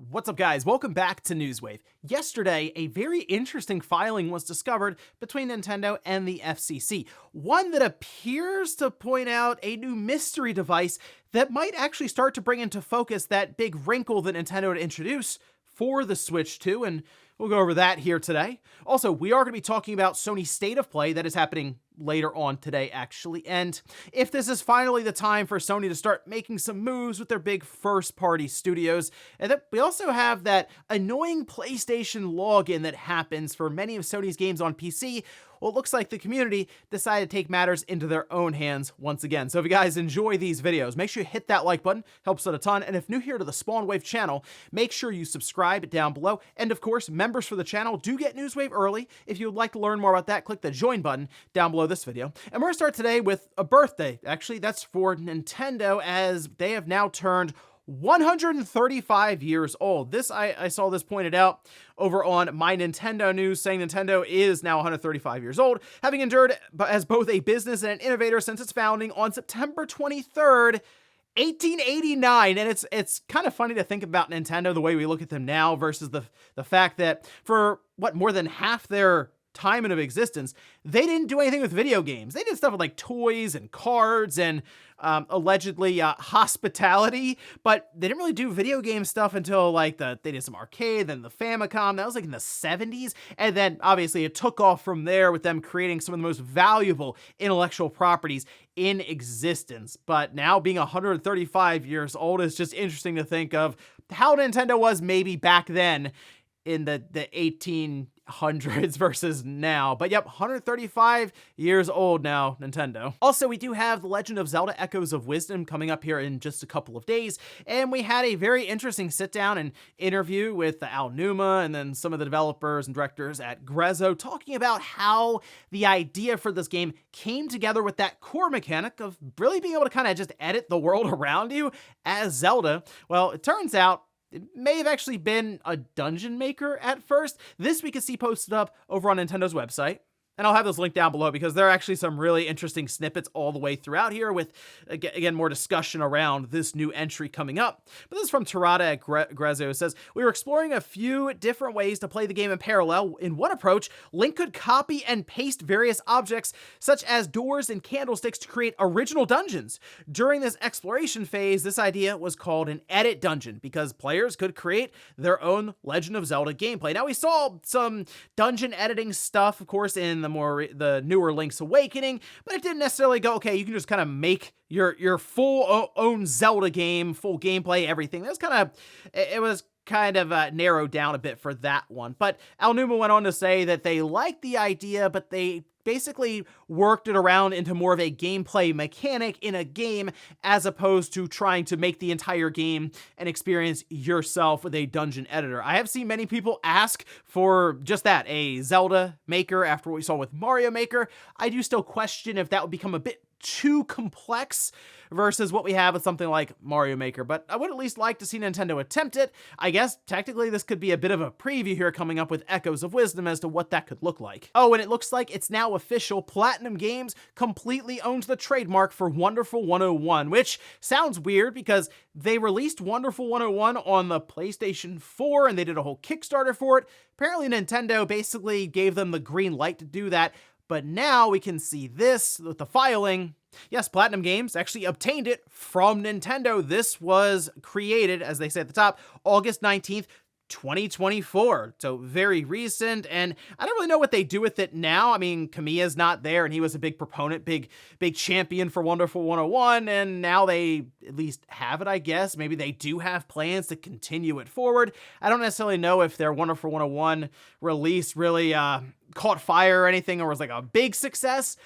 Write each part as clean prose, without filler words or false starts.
What's up, guys? Welcome back to Newswave. Yesterday, a very interesting filing was discovered between Nintendo and the FCC, one that appears to point out a new mystery device that might actually start to bring into focus that big wrinkle that Nintendo had introduced for the Switch 2, and we'll go over that here today. Also, we are going to be talking about Sony's State of Play that is happening later on today, actually, and if this is finally the time for Sony to start making some moves with their big first-party studios. And then we also have that annoying PlayStation login that happens for many of Sony's games on PC. Well, it looks like the community decided to take matters into their own hands once again. So if you guys enjoy these videos, make sure you hit that like button, helps out a ton. And if new here to the Spawnwave channel, make sure you subscribe down below. And of course, members for the channel do get Newswave early. If you would like to learn more about that, click the join button down below this video. And we're gonna start today with a birthday. Actually, that's for Nintendo, as they have now turned 135 years old. I saw this pointed out over on My Nintendo News, saying Nintendo is now 135 years old, having endured as both a business and an innovator since its founding on September 23rd, 1889. And it's kind of funny to think about Nintendo the way we look at them now versus the fact that for more than half their time of existence, they didn't do anything with video games. They did stuff with like toys and cards and allegedly hospitality, but they didn't really do video game stuff until like they did some arcade, then the Famicom. That was like in the 70s, and then obviously it took off from there with them creating some of the most valuable intellectual properties in existence. But now being 135 years old is just interesting to think of how Nintendo was maybe back then in the 1800s versus now. But yep, 135 years old now, Nintendo. Also, we do have The Legend of Zelda Echoes of Wisdom coming up here in just a couple of days, and we had a very interesting sit down and interview with Al Numa and then some of the developers and directors at Grezzo, talking about how the idea for this game came together with that core mechanic of really being able to kind of just edit the world around you as Zelda. Well, it turns out it may have actually been a dungeon maker at first. This we can see posted up over on Nintendo's website. And I'll have those linked down below because there are actually some really interesting snippets all the way throughout here with, again, more discussion around this new entry coming up. But this is from Terada at Grezzo. It says, "We were exploring a few different ways to play the game in parallel. In one approach, Link could copy and paste various objects, such as doors and candlesticks, to create original dungeons. During this exploration phase, this idea was called an edit dungeon because players could create their own Legend of Zelda gameplay." Now, we saw some dungeon editing stuff, of course, in the newer Link's Awakening, but it didn't necessarily go, okay, you can just kind of make your full own Zelda game, full gameplay, everything. It was kind of narrowed down a bit for that one. But Al Numa went on to say that they liked the idea, but they basically worked it around into more of a gameplay mechanic in a game, as opposed to trying to make the entire game and experience yourself with a dungeon editor. I have seen many people ask for just that, a Zelda Maker after what we saw with Mario Maker. I do still question if that would become a bit too complex versus what we have with something like Mario Maker, but I would at least like to see Nintendo attempt it. I guess technically this could be a bit of a preview here coming up with Echoes of Wisdom as to what that could look like. Oh, and it looks like it's now official. PlatinumGames completely owns the trademark for Wonderful 101, which sounds weird because they released Wonderful 101 on the PlayStation 4 and they did a whole Kickstarter for it. Apparently Nintendo basically gave them the green light to do that. But now we can see this with the filing. Yes, PlatinumGames actually obtained it from Nintendo. This was created, as they say at the top, August 19th, 2024. So very recent, and I don't really know what they do with it now. I mean, Kamiya's not there, and he was a big proponent, big champion for Wonderful 101, and now they at least have it, I guess. Maybe they do have plans to continue it forward. I don't necessarily know if their Wonderful 101 release really caught fire or anything, or was like a big success,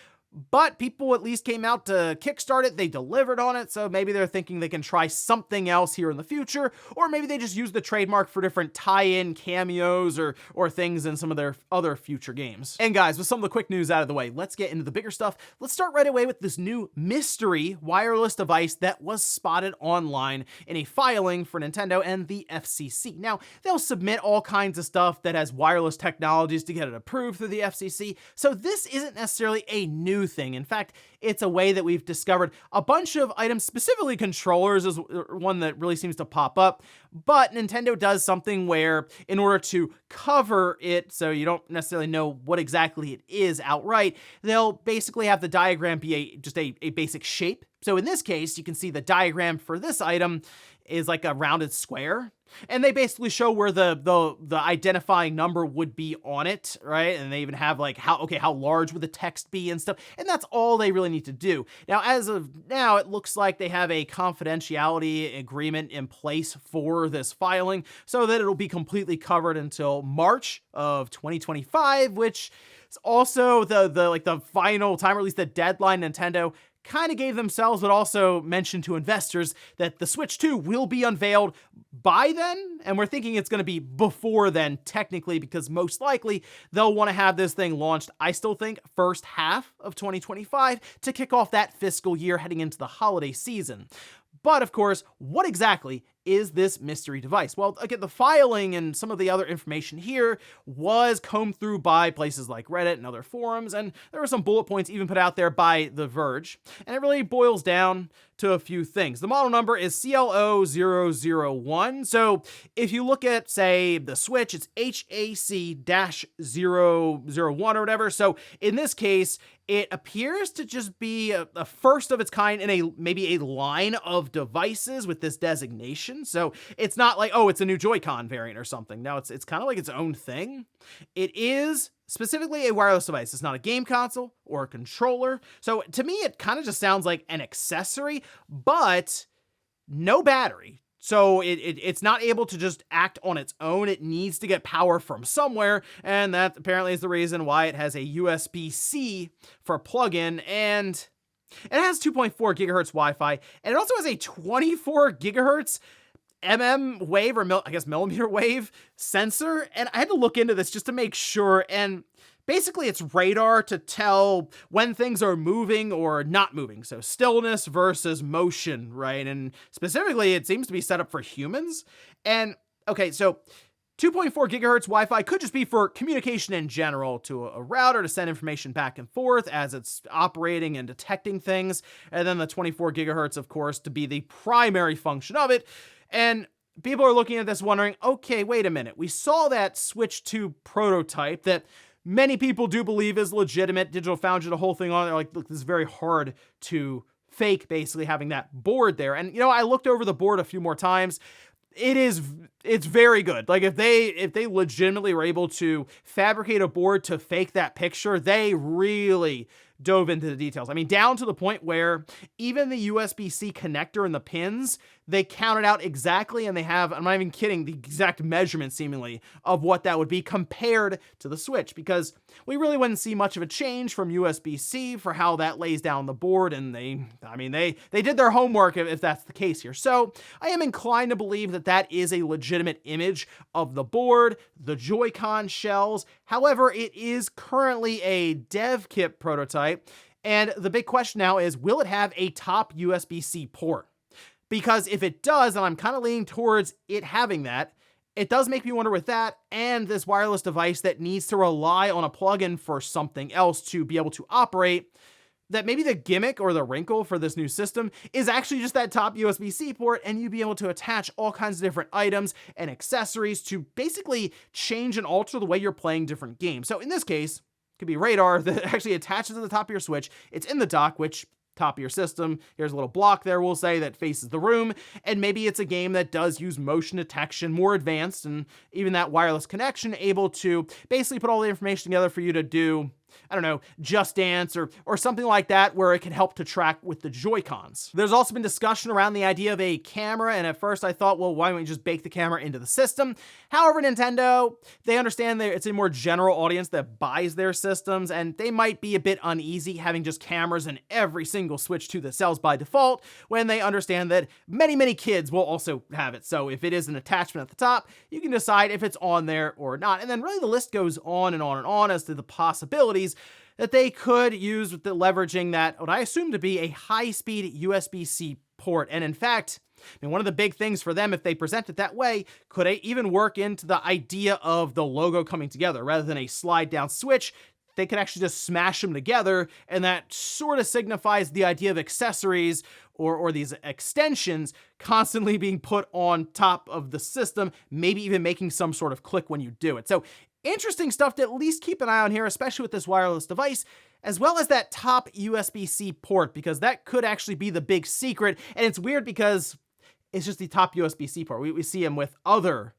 but people at least came out to kickstart it. They delivered on it, so maybe they're thinking they can try something else here in the future, or maybe they just use the trademark for different tie-in cameos or things in some of their other future games. And guys, with some of the quick news out of the way, let's get into the bigger stuff. Let's start right away with this new mystery wireless device that was spotted online in a filing for Nintendo and the FCC. Now, they'll submit all kinds of stuff that has wireless technologies to get it approved through the FCC, so this isn't necessarily a new new thing. In fact, it's a way that we've discovered a bunch of items, specifically controllers is one that really seems to pop up. But Nintendo does something where, in order to cover it so you don't necessarily know what exactly it is outright, they'll basically have the diagram be just a basic shape. So in this case, you can see the diagram for this item is like a rounded square. And they basically show where the identifying number would be on it, right? And they even have like how large would the text be and stuff. And that's all they really need to do. Now, as of now, it looks like they have a confidentiality agreement in place for this filing so that it'll be completely covered until March of 2025, which is also the final time, or at least the deadline Nintendo kind of gave themselves, but also mentioned to investors that the Switch 2 will be unveiled by then, and we're thinking it's going to be before then, technically, because most likely they'll want to have this thing launched, I still think, first half of 2025 to kick off that fiscal year heading into the holiday season. But of course, what exactly is this mystery device? Well, again, the filing and some of the other information here was combed through by places like Reddit and other forums, and there were some bullet points even put out there by The Verge, and it really boils down to a few things. The model number is CLO001, so if you look at, say, the Switch, it's HAC-001 or whatever, so in this case, it appears to just be a first of its kind in maybe a line of devices with this designation. So it's not like, oh, it's a new Joy-Con variant or something. No, it's kind of like its own thing. It is specifically a wireless device. It's not a game console or a controller. So to me, it kind of just sounds like an accessory, but no battery. So it's not able to just act on its own. It needs to get power from somewhere, and that apparently is the reason why it has a USB-C for plug-in, and it has 2.4 gigahertz Wi-Fi, and it also has a 24 gigahertz wave, or I guess millimeter wave sensor, and I had to look into this just to make sure, and basically, it's radar to tell when things are moving or not moving. So stillness versus motion, right? And specifically, it seems to be set up for humans. And okay, so 2.4 gigahertz Wi-Fi could just be for communication in general to a router to send information back and forth as it's operating and detecting things. And then the 24 gigahertz, of course, to be the primary function of it. And people are looking at this wondering, okay, wait a minute. We saw that Switch 2 prototype that many people do believe is legitimate. Digital Foundry, the whole thing on it. They're like, look, this is very hard to fake, basically having that board there. And, I looked over the board a few more times. It's very good. Like if they legitimately were able to fabricate a board to fake that picture, they really dove into the details. I mean, down to the point where even the USB-C connector and the pins, they counted out exactly, and they have, I'm not even kidding, the exact measurement seemingly of what that would be compared to the Switch, because we really wouldn't see much of a change from USB-C for how that lays down the board, and they did their homework if that's the case here. So I am inclined to believe that that is a legitimate image of the board, the Joy-Con shells. However, it is currently a dev kit prototype, and the big question now is, will it have a top USB-C port? Because if it does, and I'm kind of leaning towards it having that, it does make me wonder with that and this wireless device that needs to rely on a plugin for something else to be able to operate, that maybe the gimmick or the wrinkle for this new system is actually just that top USB-C port, and you'd be able to attach all kinds of different items and accessories to basically change and alter the way you're playing different games. So in this case, it could be radar that actually attaches to the top of your Switch. It's in the dock, which top of your system. Here's a little block there, we'll say, that faces the room, and maybe it's a game that does use motion detection, more advanced, and even that wireless connection able to basically put all the information together for you to do, I don't know, Just Dance or something like that, where it can help to track with the Joy-Cons. There's also been discussion around the idea of a camera, and at first I thought, well, why don't we just bake the camera into the system? However, Nintendo, they understand that it's a more general audience that buys their systems, and they might be a bit uneasy having just cameras in every single Switch 2 that sells by default, when they understand that many, many kids will also have it. So if it is an attachment at the top, you can decide if it's on there or not. And then really the list goes on and on and on as to the possibilities that they could use with leveraging that, what I assume to be a high-speed USB-C port. And in fact, one of the big things for them, if they present it that way, could even work into the idea of the logo coming together. Rather than a slide-down switch, they could actually just smash them together, and that sort of signifies the idea of accessories or these extensions constantly being put on top of the system, maybe even making some sort of click when you do it. So interesting stuff to at least keep an eye on here, especially with this wireless device, as well as that top USB-C port, because that could actually be the big secret. And it's weird because it's just the top USB-C port. We see them with other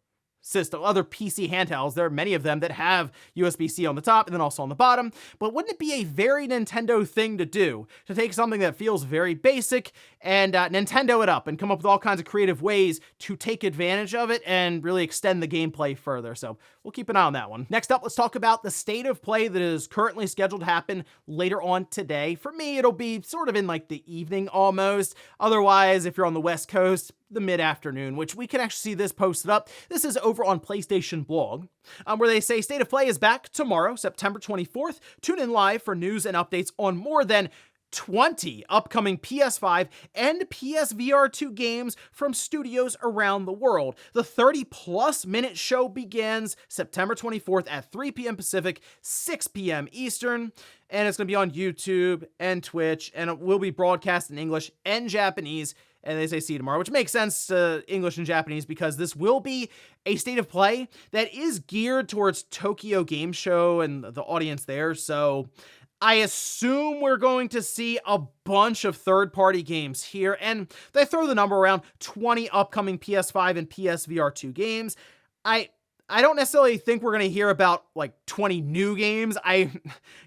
PC handhelds. There are many of them that have USB-C on the top and then also on the bottom. But wouldn't it be a very Nintendo thing to do, to take something that feels very basic and Nintendo it up and come up with all kinds of creative ways to take advantage of it and really extend the gameplay further? So we'll keep an eye on that one. Next up, let's talk about the state of play that is currently scheduled to happen later on today. For me, it'll be sort of in like the evening almost. Otherwise, if you're on the West Coast, the mid-afternoon, which we can actually see this posted up. This is over on PlayStation blog, where they say State of Play is back tomorrow, September 24th. Tune in live for news and updates on more than 20 upcoming PS5 and PSVR 2 games from studios around the world. The 30-plus minute show begins September 24th at 3 p.m. Pacific, 6 p.m. Eastern, and it's going to be on YouTube and Twitch, and it will be broadcast in English and Japanese. And they say see you tomorrow, which makes sense to English and Japanese because this will be a state of play that is geared towards Tokyo Game Show and the audience there. So I assume we're going to see a bunch of third-party games here. And they throw the number around 20 upcoming PS5 and PSVR 2 games. I don't necessarily think we're going to hear about like 20 new games.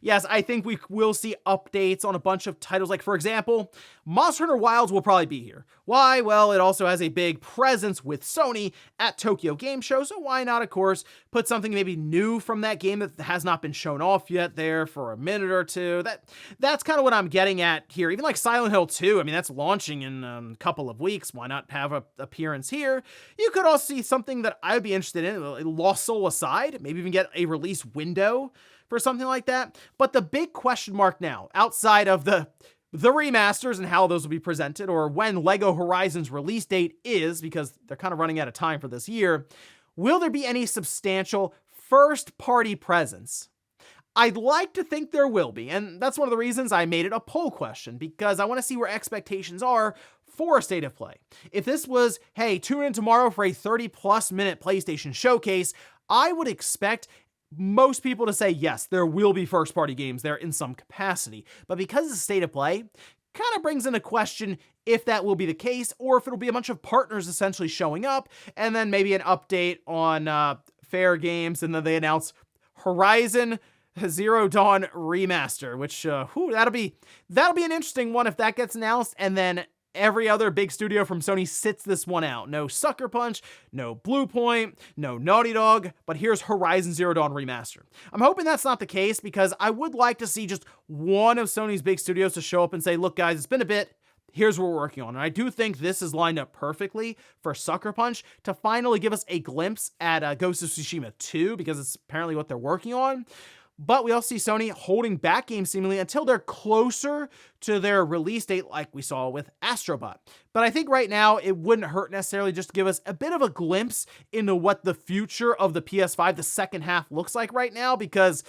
Yes, I think we will see updates on a bunch of titles. Like, for example, Monster Hunter Wilds will probably be here. Why? Well, it also has a big presence with Sony at Tokyo Game Show, so why not, of course, put something maybe new from that game that has not been shown off yet there for a minute or two. That's kind of what I'm getting at here. Even like Silent Hill 2, I mean, that's launching in a couple of weeks. Why not have an appearance here? You could also see something that I would be interested in, Lost Soul aside, maybe even get a release window for something like that. But the big question mark now, outside of the remasters and how those will be presented, or when LEGO Horizon's release date is, because they're kind of running out of time for this year, will there be any substantial first-party presence? I'd like to think there will be, and that's one of the reasons I made it a poll question, because I want to see where expectations are for a state of play. If this was, hey, tune in tomorrow for a 30-plus minute PlayStation showcase, I would expect most people to say, yes, there will be first-party games there in some capacity. But because it's a state of play, kind of brings into question if that will be the case, or if it'll be a bunch of partners essentially showing up, and then maybe an update on Fair Games, and then they announce Horizon Zero Dawn Remaster, which, that'll be an interesting one if that gets announced, and then every other big studio from Sony sits this one out. No Sucker Punch, no Blue Point, no Naughty Dog, but here's Horizon Zero Dawn Remaster. I'm hoping that's not the case, because I would like to see just one of Sony's big studios to show up and say, look guys, it's been a bit, here's what we're working on. And I do think this is lined up perfectly for Sucker Punch to finally give us a glimpse at Ghost of Tsushima 2, because it's apparently what they're working on. But we also see Sony holding back games seemingly until they're closer to their release date, like we saw with Astrobot. But I think right now it wouldn't hurt necessarily just to give us a bit of a glimpse into what the future of the PS5, the second half, looks like right now, because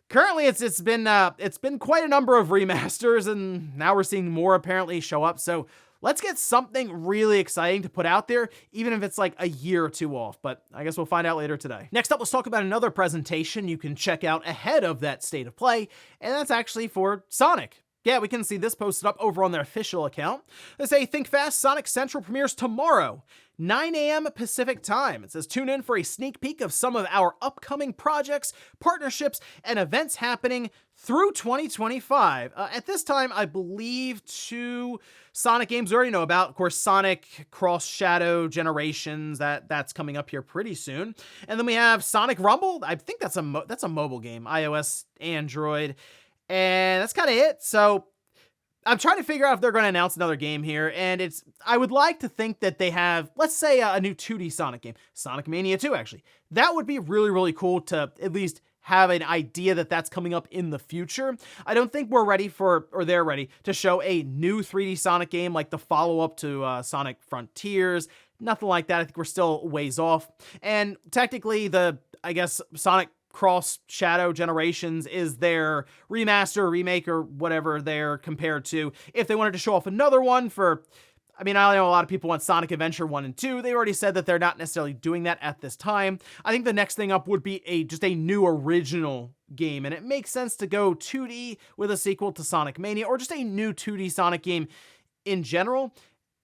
currently it's been quite a number of remasters, and now we're seeing more apparently show up. So let's get something really exciting to put out there, even if it's like a year or two off, but I guess we'll find out later today. Next up, let's talk about another presentation you can check out ahead of that state of play, and that's actually for Sonic. Yeah, we can see this posted up over on their official account. They say, think fast, Sonic Central premieres tomorrow, 9 a.m. Pacific time. It says, tune in for a sneak peek of some of our upcoming projects, partnerships, and events happening through 2025. At this time, I believe 2 Sonic games we already know about. Of course, Sonic Cross Shadow Generations, that's coming up here pretty soon. And then we have Sonic Rumble. I think that's a mobile game, iOS, Android. And that's kind of it. So I'm trying to figure out if they're going to announce another game here. And I would like to think that they have, let's say, a new 2D Sonic game. Sonic Mania 2, actually. That would be really, really cool to at least have an idea that that's coming up in the future. I don't think we're ready they're ready to show a new 3D Sonic game like the follow-up to Sonic Frontiers. Nothing like that. I think we're still ways off. And technically, I guess Sonic cross Shadow Generations is their remaster, remake, or whatever they're compared to. If they wanted to show off another one for, I mean, I know a lot of people want Sonic Adventure 1 and 2. They already said that they're not necessarily doing that at this time. I think the next thing up would be just a new original game, and it makes sense to go 2D with a sequel to Sonic Mania, or just a new 2D Sonic game in general.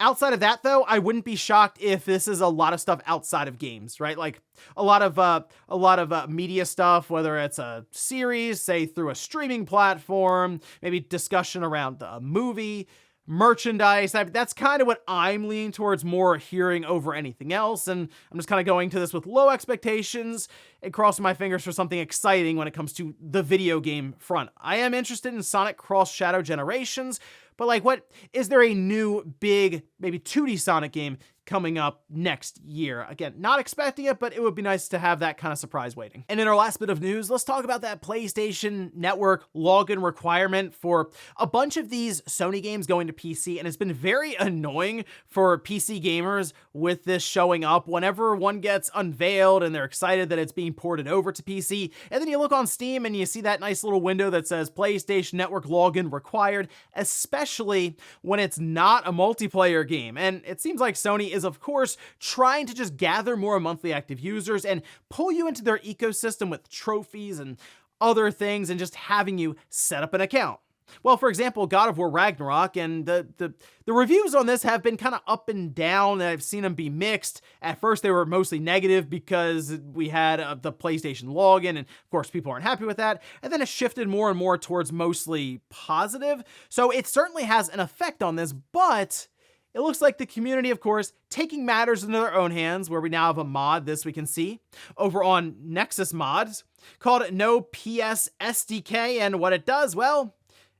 Outside of that, though, I wouldn't be shocked if this is a lot of stuff outside of games, right? Like a lot of media stuff, whether it's a series, say through a streaming platform, maybe discussion around a movie, merchandise. That's kind of what I'm leaning towards more hearing over anything else. And I'm just kind of going to this with low expectations and crossing my fingers for something exciting when it comes to the video game front. I am interested in Sonic Cross Shadow Generations, but like, what is there a new big, maybe 2D Sonic game coming up next year? Again, not expecting it, but it would be nice to have that kind of surprise waiting. And in our last bit of news, let's talk about that PlayStation Network login requirement for a bunch of these Sony games going to PC. And it's been very annoying for PC gamers with this showing up whenever one gets unveiled and they're excited that it's being ported over to PC. And then you look on Steam and you see that nice little window that says PlayStation Network login required, especially when it's not a multiplayer game. And it seems like Sony is, of course, trying to just gather more monthly active users and pull you into their ecosystem with trophies and other things and just having you set up an account. Well, for example, God of War Ragnarok, and the reviews on this have been kind of up and down. I've seen them be mixed. At first, they were mostly negative because we had the PlayStation login, and of course, people aren't happy with that. And then it shifted more and more towards mostly positive. So it certainly has an effect on this, but it looks like the community, of course, taking matters into their own hands, where we now have a mod, this we can see, over on Nexus Mods, called No PS SDK, and what it does, well,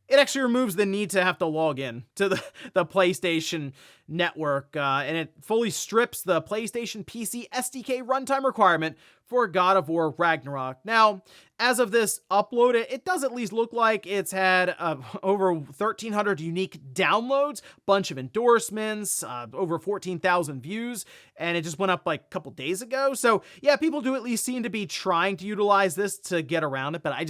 it actually removes the need to have to log in to the PlayStation Network, and it fully strips the PlayStation PC SDK runtime requirement for God of War Ragnarok. Now, as of this upload, it does at least look like it's had over 1,300 unique downloads, bunch of endorsements, over 14,000 views, and it just went up like a couple days ago. So yeah, people do at least seem to be trying to utilize this to get around it, but I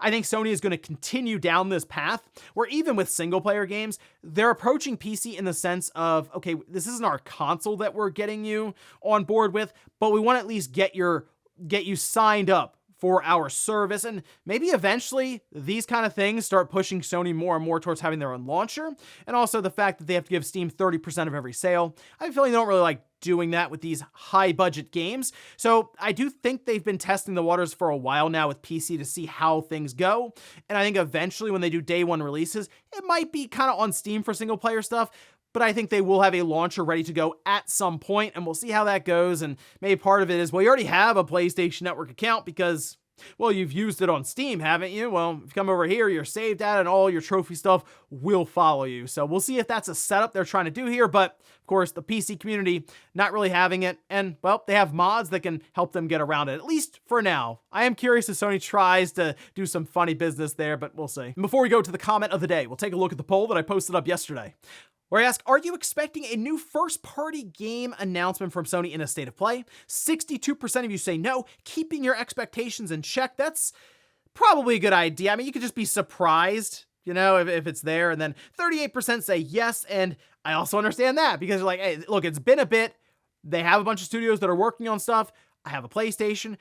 think Sony is going to continue down this path where even with single player games, they're approaching PC in the sense of, okay, this isn't our console that we're getting you on board with, but we want to at least get you signed up for our service. And maybe eventually these kind of things start pushing Sony more and more towards having their own launcher. And also the fact that they have to give Steam 30% of every sale. I have a feeling they don't really like doing that with these high budget games. So I do think they've been testing the waters for a while now with PC to see how things go. And I think eventually when they do day one releases, it might be kind of on Steam for single player stuff, but I think they will have a launcher ready to go at some point, and we'll see how that goes. And maybe part of it is, well, you already have a PlayStation Network account because, well, you've used it on Steam, haven't you? Well, if you come over here, you're saved at it, and all your trophy stuff will follow you. So we'll see if that's a setup they're trying to do here, but of course, the PC community not really having it, and, well, they have mods that can help them get around it, at least for now. I am curious if Sony tries to do some funny business there, but we'll see. And before we go to the comment of the day, we'll take a look at the poll that I posted up yesterday, where I ask, are you expecting a new first-party game announcement from Sony in a state of play? 62% of you say no, keeping your expectations in check. That's probably a good idea. I mean, you could just be surprised, you know, if it's there. And then 38% say yes, and I also understand that because you're like, hey, look, it's been a bit. They have a bunch of studios that are working on stuff. I have a PlayStation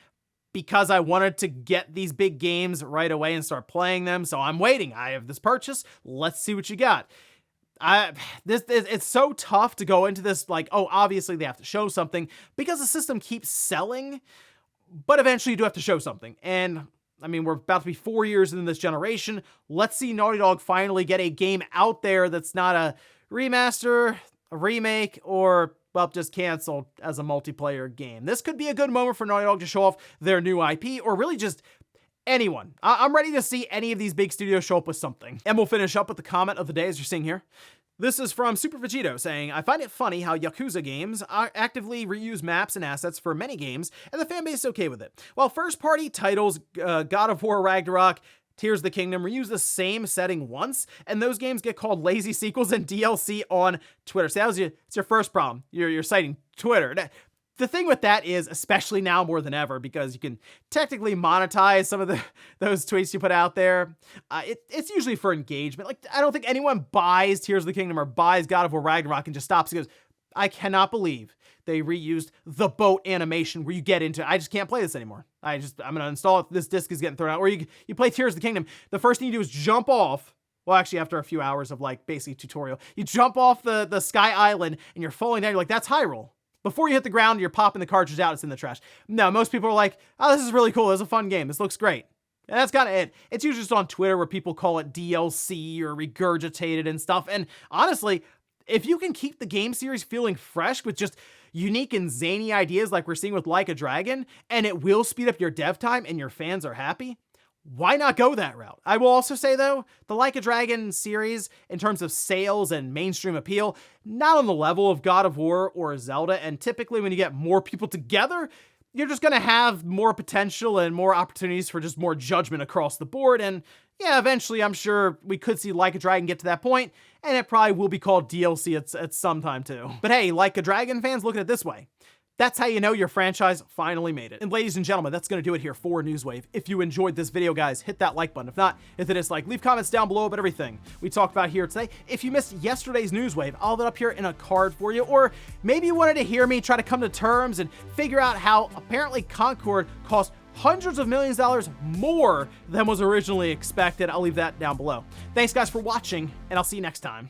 because I wanted to get these big games right away and start playing them, so I'm waiting. I have this purchase. Let's see what you got. It's so tough to go into this like, oh, obviously they have to show something because the system keeps selling, but eventually you do have to show something. And I mean, we're about to be 4 years in this generation. Let's see Naughty Dog finally get a game out there that's not a remaster, a remake, or, well, just canceled as a multiplayer game. This could be a good moment for Naughty Dog to show off their new IP, or really just anyone. I'm ready to see any of these big studios show up with something. And we'll finish up with the comment of the day, as you're seeing here. This is from Super Vegito saying, I find it funny how Yakuza games actively reuse maps and assets for many games, and the fanbase is okay with it. While first-party titles, God of War Ragnarok, Tears of the Kingdom, reuse the same setting once, and those games get called lazy sequels and DLC on Twitter. So it's your first problem. You're citing Twitter. The thing with that is, especially now more than ever, because you can technically monetize some of those tweets you put out there, it's usually for engagement. Like, I don't think anyone buys Tears of the Kingdom or buys God of War Ragnarok and just stops and goes, I cannot believe they reused the boat animation where you get into, I just can't play this anymore. I'm going to install it. This disc is getting thrown out. Or you play Tears of the Kingdom. The first thing you do is jump off. Well, actually, after a few hours of like basically tutorial, you jump off the Sky Island and you're falling down. You're like, that's Hyrule. Before you hit the ground, you're popping the cartridge out. It's in the trash. No, most people are like, oh, this is really cool. This is a fun game. This looks great. And that's kind of it. It's usually just on Twitter where people call it DLC or regurgitated and stuff. And honestly, if you can keep the game series feeling fresh with just unique and zany ideas like we're seeing with Like a Dragon, and it will speed up your dev time and your fans are happy, why not go that route? I will also say, though, the Like a Dragon series, in terms of sales and mainstream appeal, not on the level of God of War or Zelda, and typically when you get more people together, you're just going to have more potential and more opportunities for just more judgment across the board, and yeah, eventually I'm sure we could see Like a Dragon get to that point, and it probably will be called DLC at some time too. But hey, Like a Dragon fans, look at it this way. That's how you know your franchise finally made it. And ladies and gentlemen, that's going to do it here for Newswave. If you enjoyed this video, guys, hit that like button. If not, hit the dislike. Leave comments down below about everything we talked about here today. If you missed yesterday's Newswave, I'll have it up here in a card for you. Or maybe you wanted to hear me try to come to terms and figure out how apparently Concord cost hundreds of millions of dollars more than was originally expected. I'll leave that down below. Thanks, guys, for watching, and I'll see you next time.